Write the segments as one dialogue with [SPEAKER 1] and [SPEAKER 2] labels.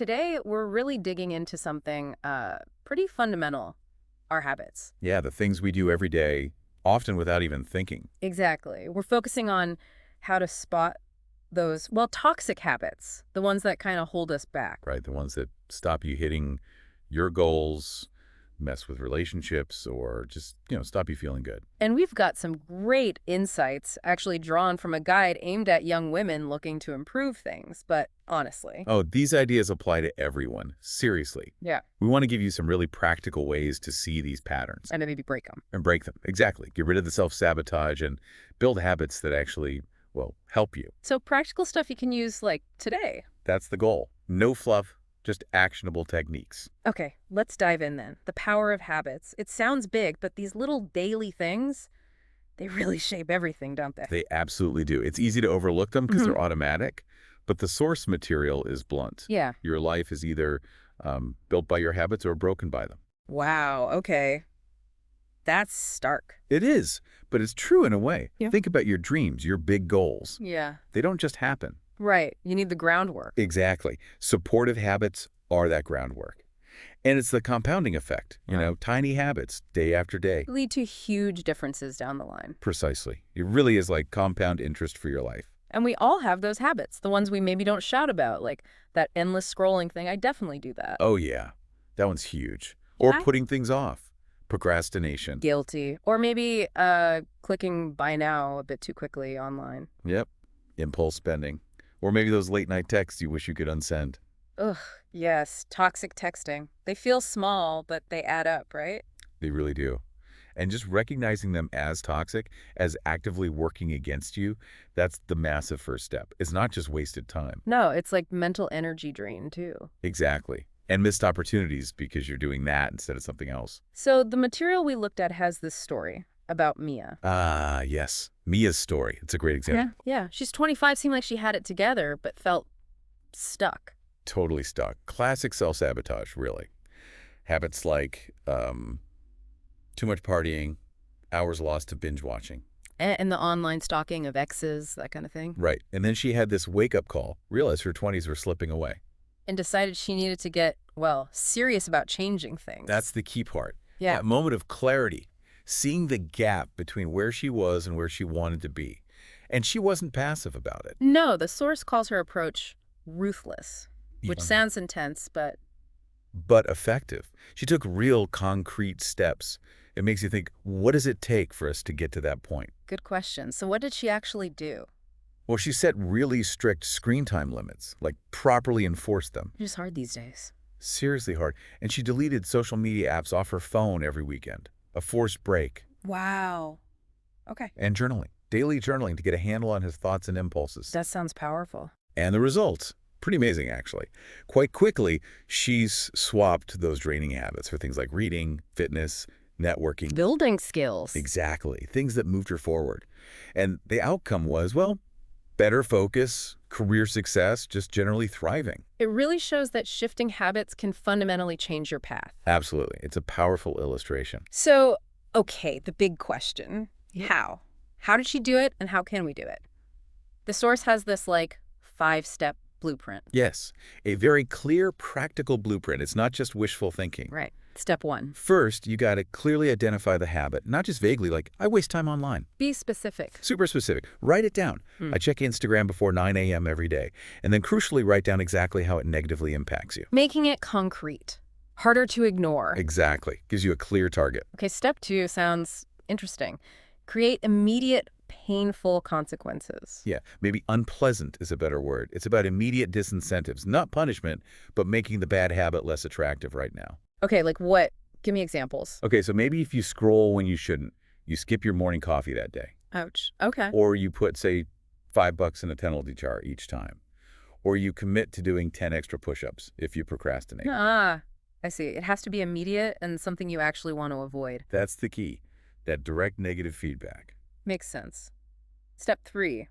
[SPEAKER 1] today we're really digging into something pretty fundamental, our habits.
[SPEAKER 2] Yeah, the things we do every day, often without even thinking.
[SPEAKER 1] Exactly. We're focusing on how to spot those, well, toxic habits, the ones that kind of hold us back.
[SPEAKER 2] Right? The ones that stop you hitting your goals, mess with relationships, or just, stop you feeling good.
[SPEAKER 1] And we've got some great insights actually drawn from a guide aimed at young women looking to improve things. But honestly,
[SPEAKER 2] Oh, these ideas apply to everyone. Seriously.
[SPEAKER 1] yeah,
[SPEAKER 2] We want to give you some really practical ways to see these patterns
[SPEAKER 1] and to maybe break them.
[SPEAKER 2] and break them. Exactly. Get rid of the self-sabotage and build habits that actually, well, help you.
[SPEAKER 1] So practical stuff you can use like today.
[SPEAKER 2] That's the goal. No fluff, just actionable techniques.
[SPEAKER 1] Okay, let's dive in then. The power of habits. It sounds big, but these little daily things, they really shape everything, don't they?
[SPEAKER 2] They absolutely do. It's easy to overlook them because
[SPEAKER 1] Mhm.
[SPEAKER 2] they're automatic, but the source material is blunt.
[SPEAKER 1] Yeah.
[SPEAKER 2] Your life is either built by your habits or broken by them.
[SPEAKER 1] Wow, okay. That's stark.
[SPEAKER 2] It is, but it's true in a way.
[SPEAKER 1] Yeah.
[SPEAKER 2] Think about your dreams, your big goals.
[SPEAKER 1] Yeah.
[SPEAKER 2] They don't just happen.
[SPEAKER 1] Right. You need the groundwork.
[SPEAKER 2] Exactly. Supportive habits are that groundwork. And it's the compounding effect, tiny habits day after day.
[SPEAKER 1] Lead to huge differences down the line.
[SPEAKER 2] Precisely. It really is like compound interest for your life.
[SPEAKER 1] And we all have those habits, the ones we maybe don't shout about, like that endless scrolling thing. I definitely do that.
[SPEAKER 2] Oh, yeah. That one's huge. Or
[SPEAKER 1] I-
[SPEAKER 2] putting things off. Procrastination.
[SPEAKER 1] Guilty. Or maybe clicking buy now a bit too quickly online.
[SPEAKER 2] Yep. Impulse spending. Or maybe those late night texts you wish you could unsend.
[SPEAKER 1] Ugh, yes. Toxic texting. They feel small, but they add up, right?
[SPEAKER 2] They really do. And just recognizing them as toxic, as actively working against you, that's the massive first step. It's not just wasted time.
[SPEAKER 1] No, it's like mental energy drain, too.
[SPEAKER 2] Exactly. And missed opportunities because you're doing that instead of something else.
[SPEAKER 1] So the material we looked at has this story about Mia.
[SPEAKER 2] Ah, yes. Mia's story. It's a great example.
[SPEAKER 1] Yeah. She's 25, seemed like she had it together, but felt stuck.
[SPEAKER 2] Totally stuck. Classic self-sabotage, really. Habits like too much partying, hours lost to binge watching.
[SPEAKER 1] And the online stalking of exes, that kind of thing.
[SPEAKER 2] Right. And then she had this wake-up call, realized her 20s were slipping away.
[SPEAKER 1] And decided she needed to get, well, serious about changing things.
[SPEAKER 2] That's the key part.
[SPEAKER 1] Yeah.
[SPEAKER 2] That moment of clarity, seeing the gap between where she was and where she wanted to be. And she wasn't passive about it.
[SPEAKER 1] No, the source calls her approach ruthless, which
[SPEAKER 2] Yeah.
[SPEAKER 1] sounds intense, but
[SPEAKER 2] But effective. She took real concrete steps. It makes you think, what does it take for us to get to that point?
[SPEAKER 1] good question. So what did she actually do?
[SPEAKER 2] Well, she set really strict screen time limits, like properly enforced them.
[SPEAKER 1] It's hard these days.
[SPEAKER 2] Seriously hard. And she deleted social media apps off her phone every weekend. A forced break.
[SPEAKER 1] Wow. Okay.
[SPEAKER 2] And journaling. Daily journaling to get a handle on his thoughts and impulses.
[SPEAKER 1] That sounds powerful.
[SPEAKER 2] And the results. Pretty amazing, actually. Quite quickly, she's swapped those draining habits for things like reading, fitness, networking.
[SPEAKER 1] Building skills.
[SPEAKER 2] Exactly. Things that moved her forward. And the outcome was, well, better focus, career success, just generally thriving.
[SPEAKER 1] It really shows that shifting habits can fundamentally change your path.
[SPEAKER 2] Absolutely. It's a powerful illustration.
[SPEAKER 1] So, okay, the big question. How? How did she do it, and how can we do it? The source has this, like, 5-step blueprint.
[SPEAKER 2] Yes, a very clear, practical blueprint. It's not just wishful thinking.
[SPEAKER 1] Right. Step 1.
[SPEAKER 2] First, you got to clearly identify the habit, not just vaguely like, I waste time online.
[SPEAKER 1] Be specific.
[SPEAKER 2] Super specific. Write it down. I check Instagram before 9 a.m. every day. And then crucially, write down exactly how it negatively impacts you.
[SPEAKER 1] Making it concrete. Harder to ignore.
[SPEAKER 2] Exactly. Gives you a clear target.
[SPEAKER 1] Okay, step 2 sounds interesting. Create immediate, painful consequences.
[SPEAKER 2] Yeah, maybe unpleasant is a better word. It's about immediate disincentives, not punishment, but making the bad habit less attractive right now.
[SPEAKER 1] Okay, like what? Give me examples.
[SPEAKER 2] Okay, so maybe if you scroll when you shouldn't, you skip your morning coffee that day.
[SPEAKER 1] Ouch. Okay.
[SPEAKER 2] Or you put, say, $5 in a penalty jar each time. Or you commit to doing 10 extra push-ups if you procrastinate.
[SPEAKER 1] Ah, I see. It has to be immediate and something you actually want to avoid.
[SPEAKER 2] That's the key, that direct negative feedback.
[SPEAKER 1] Makes sense. Step 3.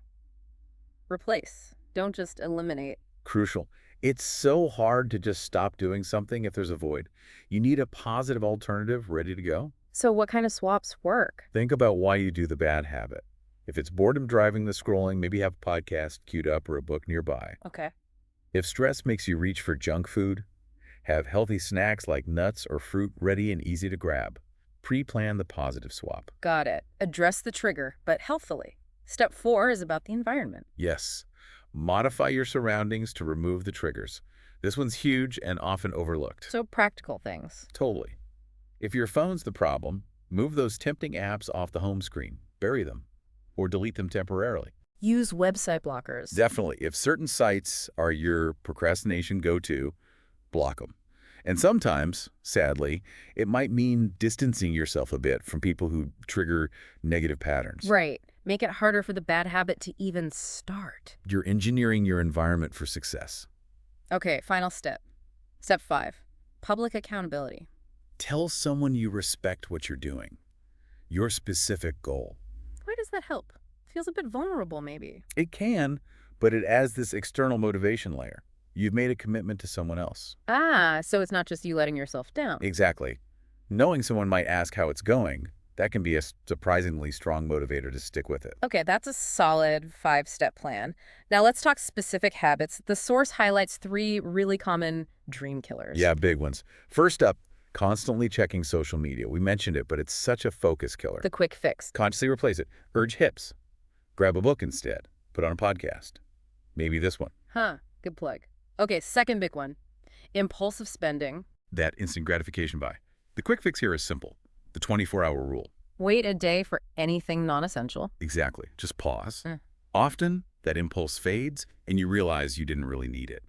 [SPEAKER 1] Replace. Don't just eliminate.
[SPEAKER 2] Crucial. It's so hard to just stop doing something if there's a void. You need a positive alternative ready to go.
[SPEAKER 1] So what kind of swaps work?
[SPEAKER 2] Think about why you do the bad habit. If it's boredom driving the scrolling, maybe have a podcast queued up or a book nearby.
[SPEAKER 1] Okay.
[SPEAKER 2] If stress makes you reach for junk food, have healthy snacks like nuts or fruit ready and easy to grab. Pre-plan the positive swap.
[SPEAKER 1] Got it. Address the trigger, but healthily. Step 4 is about the environment.
[SPEAKER 2] Yes, modify your surroundings to remove the triggers. This one's huge and often overlooked.
[SPEAKER 1] So practical things.
[SPEAKER 2] Totally. If your phone's the problem, move those tempting apps off the home screen, bury them, or delete them temporarily.
[SPEAKER 1] Use website blockers.
[SPEAKER 2] Definitely. If certain sites are your procrastination go-to, block them. And sometimes, sadly, it might mean distancing yourself a bit from people who trigger negative patterns.
[SPEAKER 1] Right. Make it harder for the bad habit to even start.
[SPEAKER 2] You're engineering your environment for success.
[SPEAKER 1] Okay, final step. Step 5. Public accountability.
[SPEAKER 2] Tell someone you respect what you're doing, your specific goal.
[SPEAKER 1] Why does that help? Feels a bit vulnerable, maybe.
[SPEAKER 2] It can, but it adds this external motivation layer. You've made a commitment to someone else.
[SPEAKER 1] Ah, so it's not just you letting yourself down.
[SPEAKER 2] Exactly. Knowing someone might ask how it's going, that can be a surprisingly strong motivator to stick with it.
[SPEAKER 1] Okay, that's a solid 5-step plan. Now let's talk specific habits. The source highlights 3 really common dream killers.
[SPEAKER 2] Yeah, big ones. First up, constantly checking social media. We mentioned it, but it's such a focus killer.
[SPEAKER 1] The quick fix.
[SPEAKER 2] Consciously replace it. Urge hips. Grab a book instead. Put on a podcast. Maybe this one.
[SPEAKER 1] Huh, good plug. Okay, second big one. Impulsive spending.
[SPEAKER 2] That instant gratification buy. The quick fix here is simple. The 24-hour rule.
[SPEAKER 1] Wait a day for anything non-essential.
[SPEAKER 2] Exactly. Just pause.
[SPEAKER 1] Mm.
[SPEAKER 2] Often, that impulse fades, and you realize you didn't really need it.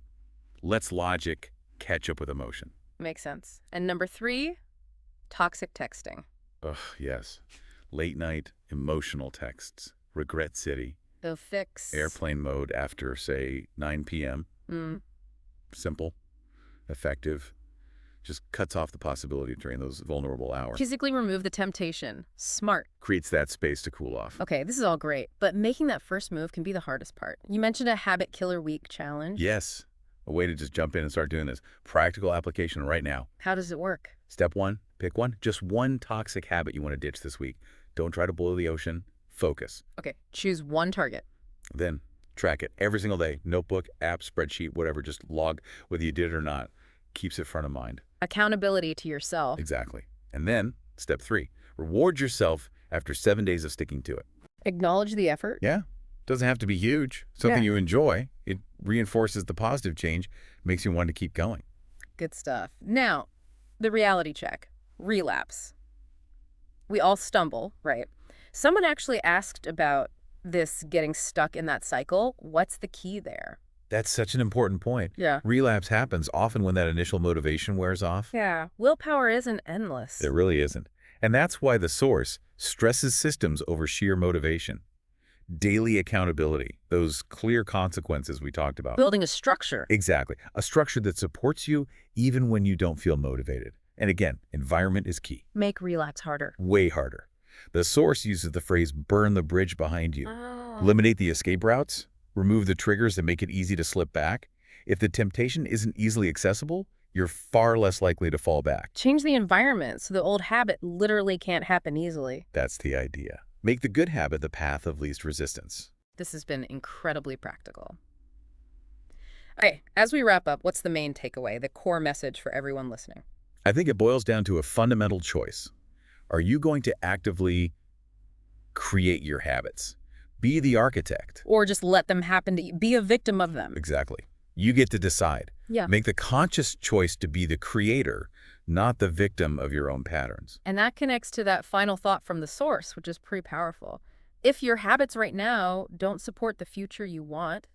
[SPEAKER 2] Let's logic catch up with emotion.
[SPEAKER 1] Makes sense. And number 3, toxic texting.
[SPEAKER 2] Ugh, yes. Late night, emotional texts. Regret city.
[SPEAKER 1] The fix.
[SPEAKER 2] Airplane mode after, say, 9 p.m. Simple. Effective. Just cuts off the possibility during those vulnerable hours.
[SPEAKER 1] Physically remove the temptation. Smart.
[SPEAKER 2] Creates that space to cool off.
[SPEAKER 1] Okay, this is all great, but making that first move can be the hardest part. You mentioned a habit killer week challenge.
[SPEAKER 2] Yes. A way to just jump in and start doing this. Practical application right now.
[SPEAKER 1] How does it work?
[SPEAKER 2] Step 1, pick one. Just one toxic habit you want to ditch this week. Don't try to boil the ocean. Focus.
[SPEAKER 1] Okay, choose one target.
[SPEAKER 2] Then track it every single day. Notebook, app, spreadsheet, whatever. Just log whether you did it or not. Keeps it front of mind.
[SPEAKER 1] Accountability to yourself.
[SPEAKER 2] Exactly. And then, step 3, reward yourself after 7 days of sticking to it.
[SPEAKER 1] Acknowledge the effort.
[SPEAKER 2] Yeah. Doesn't have to be huge. Something
[SPEAKER 1] Yeah.
[SPEAKER 2] you enjoy. It reinforces the positive change, makes you want to keep going.
[SPEAKER 1] Good stuff. Now, the reality check. Relapse. We all stumble, right? Someone actually asked about this getting stuck in that cycle. What's the key there?
[SPEAKER 2] That's such an important point.
[SPEAKER 1] Yeah.
[SPEAKER 2] Relapse happens often when that initial motivation wears off.
[SPEAKER 1] Yeah. Willpower isn't endless.
[SPEAKER 2] It really isn't. And that's why the source stresses systems over sheer motivation. Daily accountability, those clear consequences we talked about.
[SPEAKER 1] Building a structure.
[SPEAKER 2] Exactly. A structure that supports you even when you don't feel motivated. And again, environment is key.
[SPEAKER 1] Make relapse harder.
[SPEAKER 2] Way harder. The source uses the phrase, burn the bridge behind you.
[SPEAKER 1] Oh.
[SPEAKER 2] Eliminate the escape routes. Remove the triggers that make it easy to slip back. If the temptation isn't easily accessible, you're far less likely to fall back.
[SPEAKER 1] Change the environment so the old habit literally can't happen easily.
[SPEAKER 2] That's the idea. Make the good habit the path of least resistance.
[SPEAKER 1] This has been incredibly practical. Okay, as we wrap up, what's the main takeaway, the core message for everyone listening?
[SPEAKER 2] I think it boils down to a fundamental choice. Are you going to actively create your habits? Be the architect.
[SPEAKER 1] Or just let them happen to you. Be a victim of them.
[SPEAKER 2] Exactly. You get to decide.
[SPEAKER 1] Yeah.
[SPEAKER 2] Make the conscious choice to be the creator, not the victim of your own patterns.
[SPEAKER 1] And that connects to that final thought from the source, which is pretty powerful. If your habits right now don't support the future you want,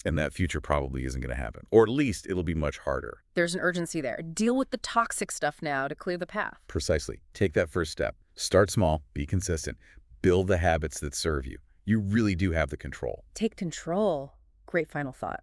[SPEAKER 2] And that future probably isn't going to happen. Or at least it'll be much harder.
[SPEAKER 1] there's an urgency there. Deal with the toxic stuff now to clear the path.
[SPEAKER 2] Precisely. Take that first step. Start small. Be consistent. Build the habits that serve you. You really do have the control.
[SPEAKER 1] Take control. Great final thought.